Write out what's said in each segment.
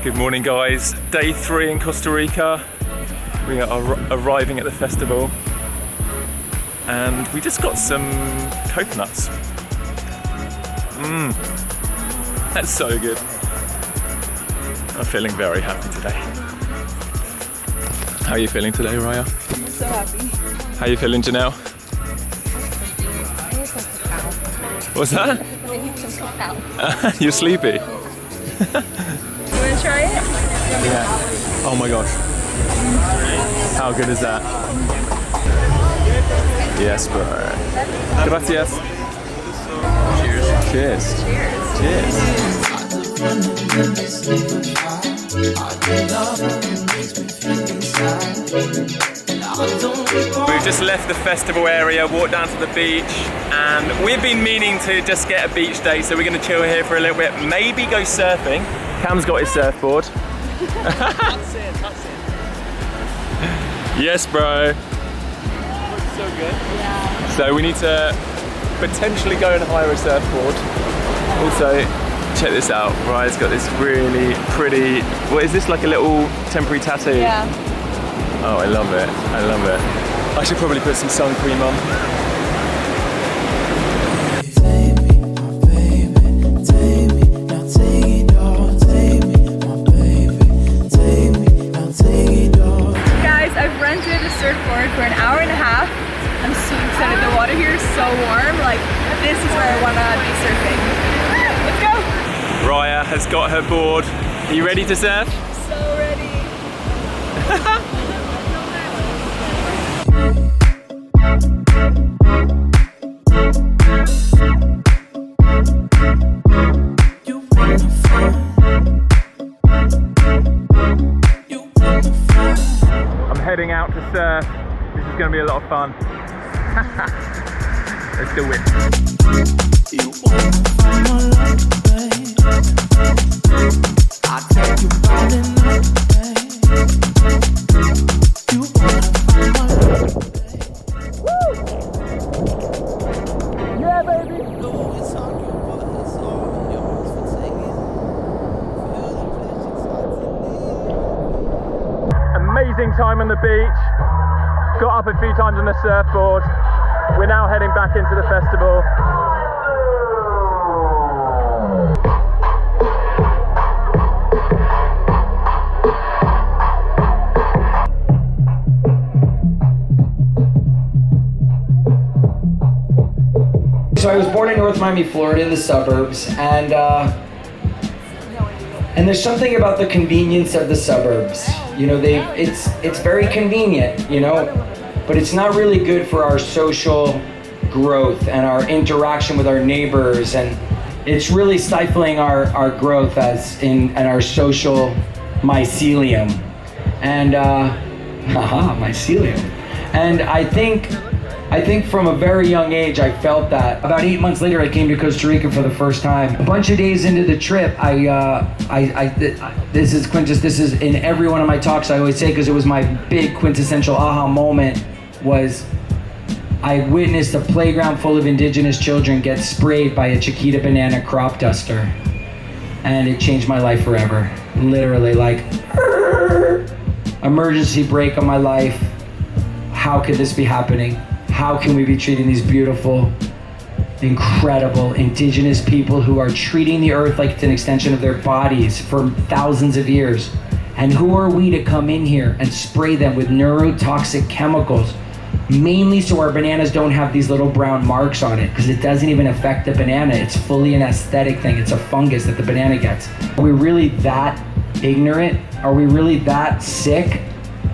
Good morning, guys. Day 3 in Costa Rica. We are arriving at the festival and we just got some coconuts. That's so good. I'm feeling very happy today. How are you feeling today, Raya? I'm so happy. How are you feeling, Jennelle? What's that? You're sleepy? You want to try it? Yeah. Oh my gosh. How good is that? Yes, bro. Gracias. Cheers. Cheers. We've just left the festival area, walked down to the beach, and we've been meaning to just get a beach day, so we're going to chill here for a little bit, maybe go surfing. Cam's got his surfboard. That's it. Yes, bro. Looks so good. Yeah. So we need to potentially go and hire a surfboard. Also, check this out. Raya's got this really pretty, what is this, like a little temporary tattoo? Yeah. Oh, I love it. I love it. I should probably put some sun cream on. I've rented a surfboard for an hour and a half. I'm so excited. The water here is so warm. Like, this is where I want to be surfing. Let's go! Raya has got her board. Are you ready to surf? So ready. Heading out to surf. This is going to be a lot of fun. Let's do it. Yeah, baby. Amazing time on the beach. Got up a few times on the surfboard. We're now heading back into the festival. So I was born in North Miami, Florida, in the suburbs, and there's something about the convenience of the suburbs. You know, it's very convenient, you know, but it's not really good for our social growth and our interaction with our neighbors, and it's really stifling our growth and our social mycelium. And mycelium. And I think from a very young age, I felt that. About 8 months later, I came to Costa Rica for the first time. A bunch of days into the trip, this is in every one of my talks I always say, because it was my big quintessential aha moment, was I witnessed a playground full of indigenous children get sprayed by a Chiquita banana crop duster. And it changed my life forever. Literally, like, emergency brake on my life. How could this be happening? How can we be treating these beautiful, incredible indigenous people who are treating the earth like it's an extension of their bodies for thousands of years? And who are we to come in here and spray them with neurotoxic chemicals, mainly so our bananas don't have these little brown marks on it, because it doesn't even affect the banana. It's fully an aesthetic thing. It's a fungus that the banana gets. Are we really that ignorant? Are we really that sick?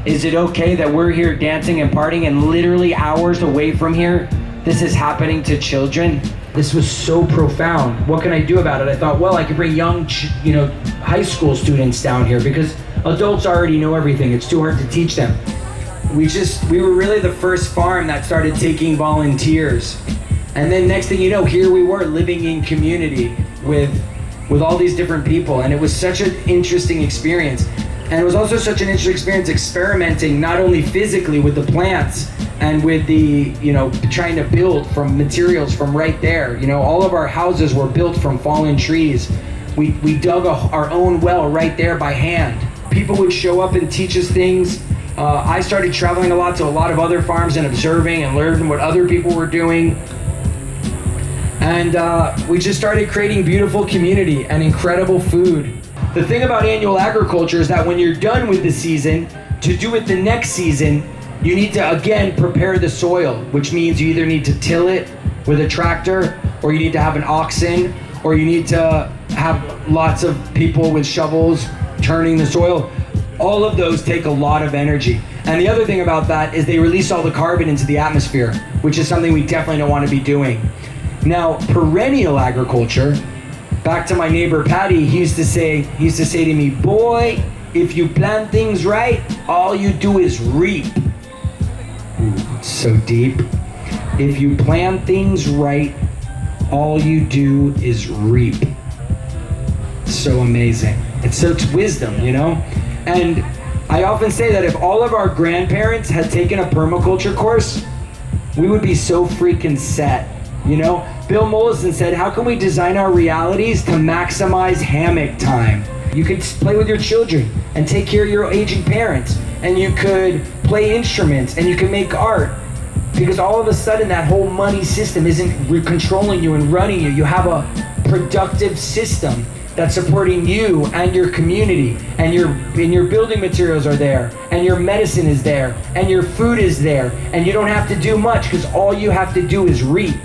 Is it okay that we're here dancing and partying, and literally hours away from here, this is happening to children? This was so profound. What can I do about it? I thought, well, I could bring young, high school students down here, because adults already know everything. It's too hard to teach them. We were really the first farm that started taking volunteers. And then next thing you know, here we were living in community with all these different people. And it was such an interesting experience. And it was also such an interesting experience experimenting not only physically with the plants and with the, trying to build from materials from right there. All of our houses were built from fallen trees. We dug our own well right there by hand. People would show up and teach us things. I started traveling a lot to a lot of other farms and observing and learning what other people were doing. And we just started creating beautiful community and incredible food. The thing about annual agriculture is that when you're done with the season, to do it the next season, you need to again prepare the soil, which means you either need to till it with a tractor, or you need to have an oxen, or you need to have lots of people with shovels turning the soil. All of those take a lot of energy. And the other thing about that is they release all the carbon into the atmosphere, which is something we definitely don't want to be doing. Now, perennial agriculture, back to my neighbor Patty, he used to say to me, boy, if you plant things right, all you do is reap. Ooh, so deep. If you plant things right, all you do is reap. So amazing. It's wisdom, you know? And I often say that if all of our grandparents had taken a permaculture course, we would be so freaking set, you know? Bill Mollison said, how can we design our realities to maximize hammock time? You could play with your children and take care of your aging parents, and you could play instruments and you can make art, because all of a sudden that whole money system isn't controlling you and running you. You have a productive system that's supporting you and your community, and your building materials are there, and your medicine is there, and your food is there, and you don't have to do much because all you have to do is reap.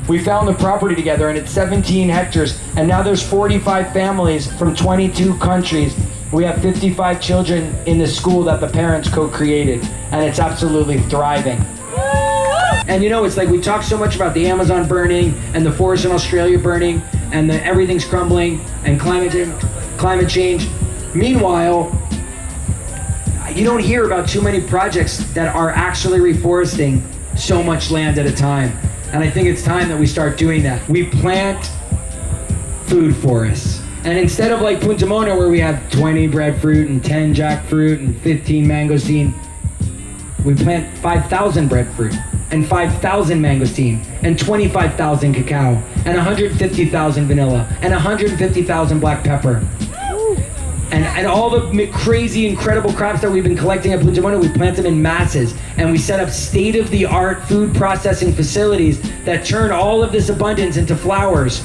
We found the property together, and it's 17 hectares, and now there's 45 families from 22 countries. We have 55 children in the school that the parents co-created, and it's absolutely thriving. And you know, it's like we talk so much about the Amazon burning and the forest in Australia burning and everything's crumbling and climate change. Meanwhile, you don't hear about too many projects that are actually reforesting so much land at a time. And I think it's time that we start doing that. We plant food forests. And instead of like Punta Mona, where we have 20 breadfruit and 10 jackfruit and 15 mangosteen, we plant 5,000 breadfruit and 5,000 mangosteen and 25,000 cacao and 150,000 vanilla and 150,000 black pepper. And all the crazy, incredible crops that we've been collecting at Punta Mona, we plant them in masses, and we set up state-of-the-art food processing facilities that turn all of this abundance into flours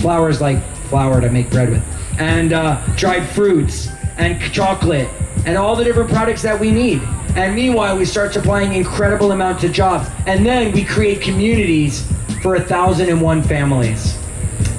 like flour to make bread with, and dried fruits and chocolate and all the different products that we need. And meanwhile, we start supplying incredible amounts of jobs, and then we create communities for 1,001 families.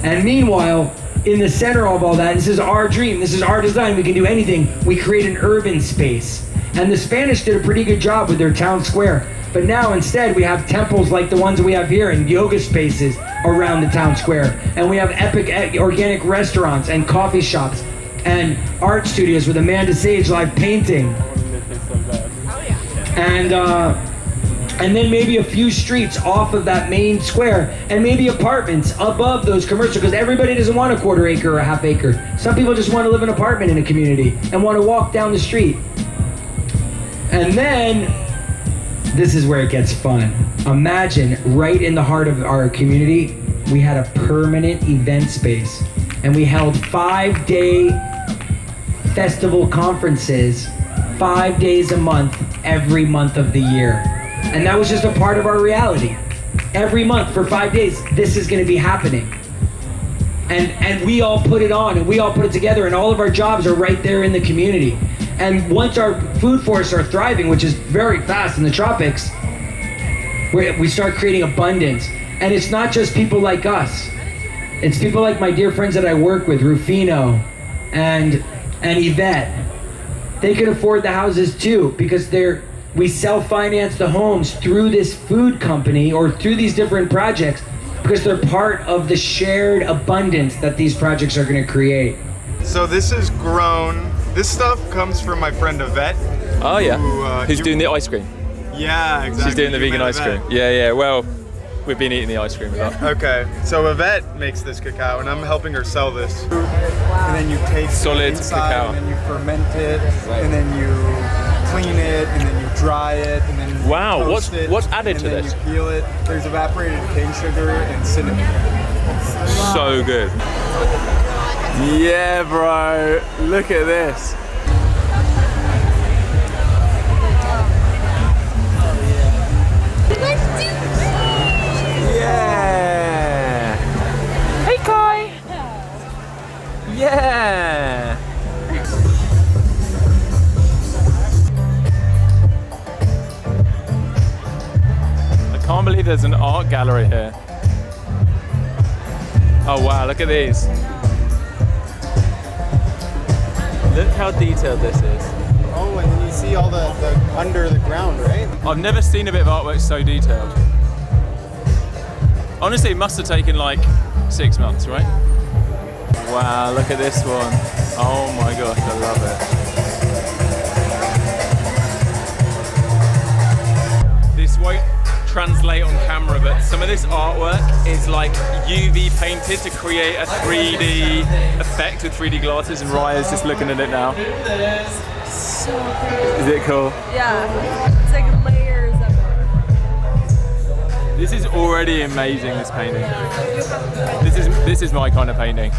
And meanwhile, in the center of all that, this is our dream, this is our design, we can do anything, we create an urban space. And the Spanish did a pretty good job with their town square. But now instead we have temples like the ones that we have here and yoga spaces around the town square. And we have epic organic restaurants and coffee shops and art studios with Amanda Sage live painting. And then maybe a few streets off of that main square, and maybe apartments above those commercial, because everybody doesn't want a quarter acre or a half acre. Some people just want to live in an apartment in a community and want to walk down the street. And then, this is where it gets fun. Imagine right in the heart of our community, we had a permanent event space, and we held 5-day festival conferences, 5 days a month, every month of the year. And that was just a part of our reality. Every month for 5 days, this is going to be happening. And we all put it on, and we all put it together, and all of our jobs are right there in the community. And once our food forests are thriving, which is very fast in the tropics, we start creating abundance. And it's not just people like us. It's people like my dear friends that I work with, Rufino and Yvette. They can afford the houses too, because we self-finance the homes through this food company or through these different projects, because they're part of the shared abundance that these projects are going to create. So this is grown. This stuff comes from my friend Yvette. Oh yeah, who's doing the ice cream? Yeah, exactly. She's doing the vegan ice cream. Yeah, well, we've been eating the ice cream with her. Okay, so Yvette makes this cacao, and I'm helping her sell this. And then you take solid the inside, cacao, and then you ferment it, and then you clean it, and then you dry it, and then wow, toast what's added to this? And then you peel it. There's evaporated cane sugar and cinnamon. So good. Yeah, bro. Look at this. Yeah. Hey, Kai. Yeah. I can't believe there's an art gallery here. Oh wow, look at these. Look how detailed this is. Oh, and then you see all the under the ground, right? I've never seen a bit of artwork so detailed. Honestly, it must have taken like 6 months, right? Wow, look at this one. Oh my gosh, I love it. This won't translate on camera, but some of this artwork is like UV painted to create a 3D effect with 3D glasses, and Raya's just looking at it now. So cool. Is it cool? Yeah, it's like layers of it. This is already amazing, this painting. This is my kind of painting.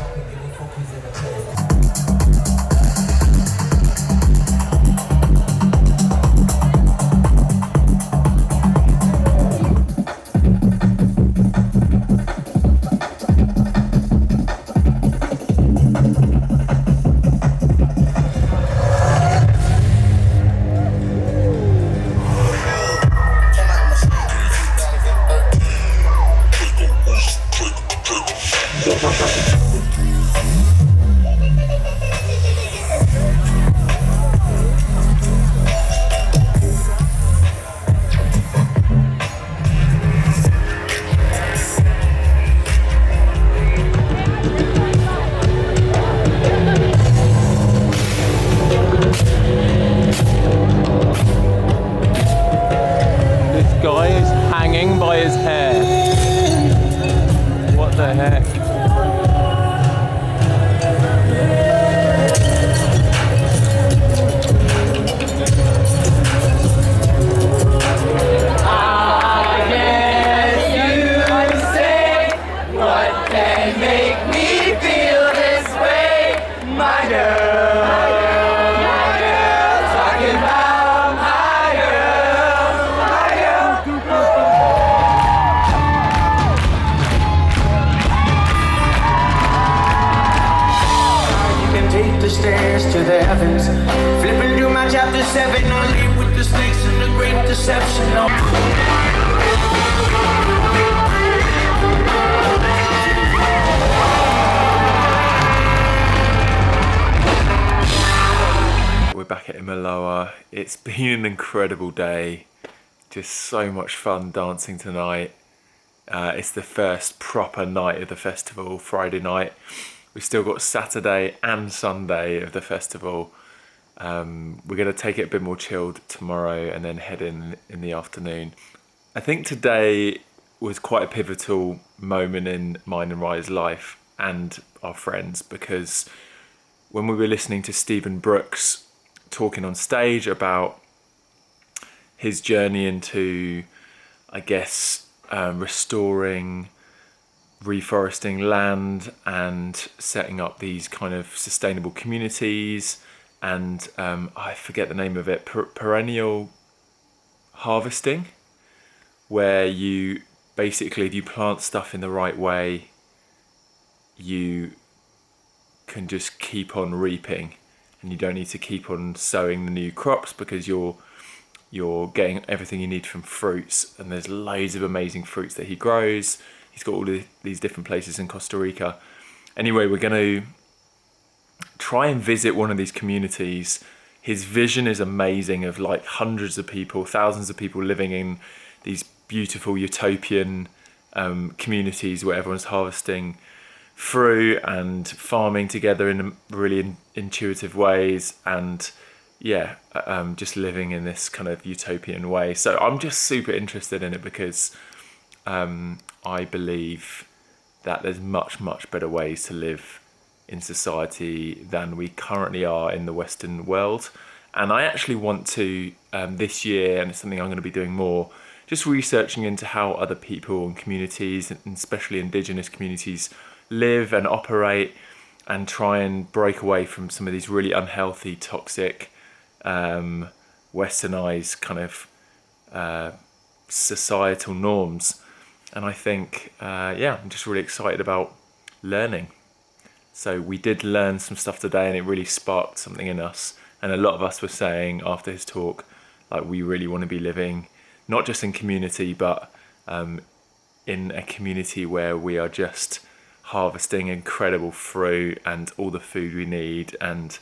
Guy is hanging by his hair. What the heck? I guess you say what can make me feel this way, my girl. My girl, talking about my girl. Take the stairs to the heavens. Flipping through my chapter 7. I live with the snakes and the great deception. We're back at Imaloa. It's been an incredible day. Just so much fun dancing tonight. It's the first proper night of the festival, Friday night. We've still got Saturday and Sunday of the festival. We're going to take it a bit more chilled tomorrow and then head in the afternoon. I think today was quite a pivotal moment in mine and Raya's life and our friends, because when we were listening to Stephen Brooks talking on stage about his journey into, I guess, restoring, reforesting land and setting up these kind of sustainable communities, and I forget the name of it, perennial harvesting, where you basically, if you plant stuff in the right way, you can just keep on reaping, and you don't need to keep on sowing the new crops because you're getting everything you need from fruits. And there's loads of amazing fruits that he grows. He's got all these different places in Costa Rica. Anyway, we're going to try and visit one of these communities. His vision is amazing, of like hundreds of people, thousands of people living in these beautiful utopian communities where everyone's harvesting fruit and farming together in really intuitive ways, and just living in this kind of utopian way. So I'm just super interested in it because I believe that there's much better ways to live in society than we currently are in the Western world. And I actually want to, this year, and it's something I'm going to be doing more, just researching into how other people and communities, and especially indigenous communities, live and operate, and try and break away from some of these really unhealthy, toxic, westernized kind of societal norms. And I think, I'm just really excited about learning. So we did learn some stuff today, and it really sparked something in us. And a lot of us were saying after his talk, like, we really want to be living not just in community, but in a community where we are just harvesting incredible fruit and all the food we need, and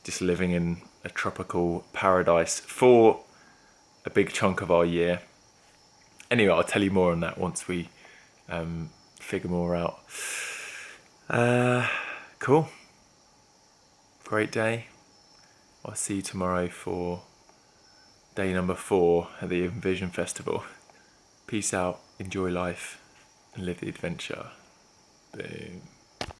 just living in a tropical paradise for a big chunk of our year. Anyway, I'll tell you more on that once we figure more out. Cool. Great day. I'll see you tomorrow for day number 4 at the Envision Festival. Peace out, enjoy life, and live the adventure. Boom.